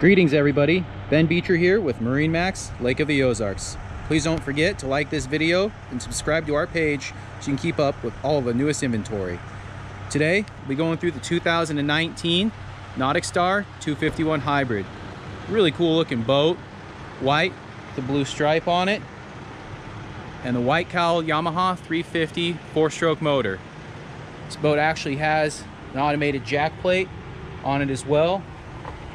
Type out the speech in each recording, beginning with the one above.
Greetings everybody, Ben Beecher here with MarineMax, Lake of the Ozarks. Please don't forget to like this video and subscribe to our page so you can keep up with all of the newest inventory. Today, we'll be going through the 2019 NauticStar 251 Hybrid. Really cool looking boat, white, the blue stripe on it, and the white cowl Yamaha 350 4-stroke motor. This boat actually has an automated jack plate on it as well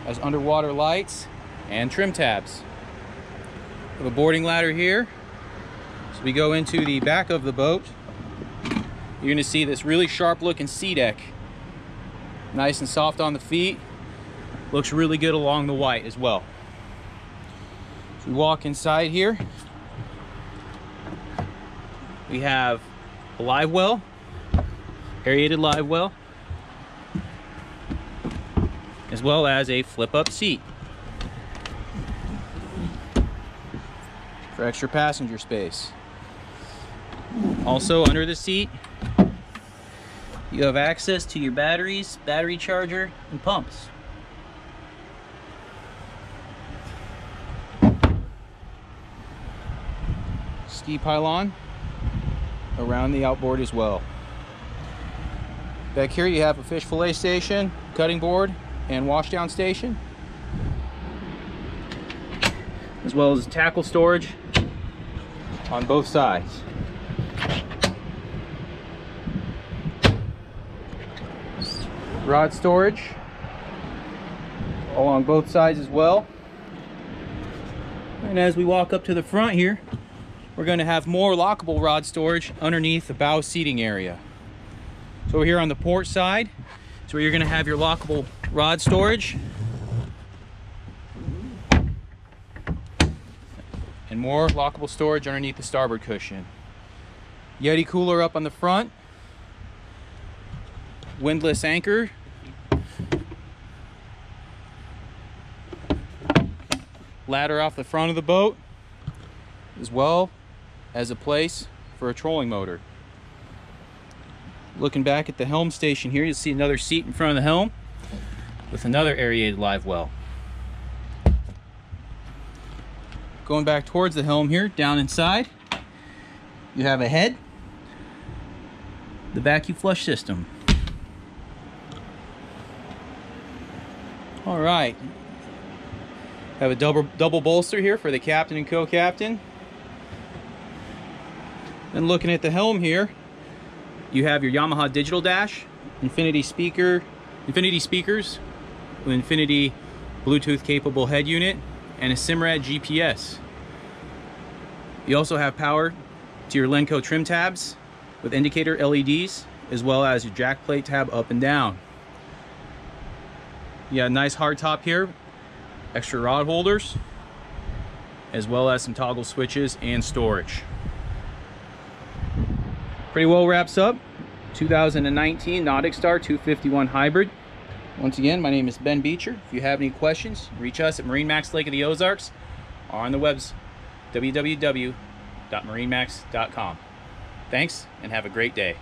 as underwater lights and trim tabs. We have a boarding ladder here. So we go into the back of the boat. You're going to see this really sharp looking sea deck. Nice and soft on the feet. Looks really good along the white as well. So we walk inside here. We have a live well, aerated live well, as well as a flip-up seat for extra passenger space. Also under the seat, you have access to your batteries, battery charger, and pumps. Ski pylon around the outboard as well. Back here you have a fish fillet station, cutting board, and washdown station, as well as tackle storage on both sides. Rod storage along both sides as well. And as we walk up to the front here, we're going to have more lockable rod storage underneath the bow seating area. So we're here on the port side, so you're going to have your lockable rod storage and more lockable storage underneath the starboard cushion. Yeti cooler up on the front, windlass anchor, ladder off the front of the boat, as well as a place for a trolling motor. Looking back at the helm station here, you'll see another seat in front of the helm with another aerated live well. Going back towards the helm here, down inside, you have a head, the vacuum flush system. All right, have a double bolster here for the captain and co-captain. And looking at the helm here, you have your Yamaha digital dash, infinity speakers, with infinity Bluetooth capable head unit, and a Simrad GPS. You also have power to your Lenco trim tabs with indicator LEDs, as well as your jack plate tab up and down. You got a nice hard top here, extra rod holders, as well as some toggle switches and storage. Pretty well wraps up 2019 NauticStar 251 Hybrid. Once again, my name is Ben Beecher. If you have any questions, reach us at MarineMax Lake of the Ozarks or on the webs www.marinemax.com. Thanks and have a great day.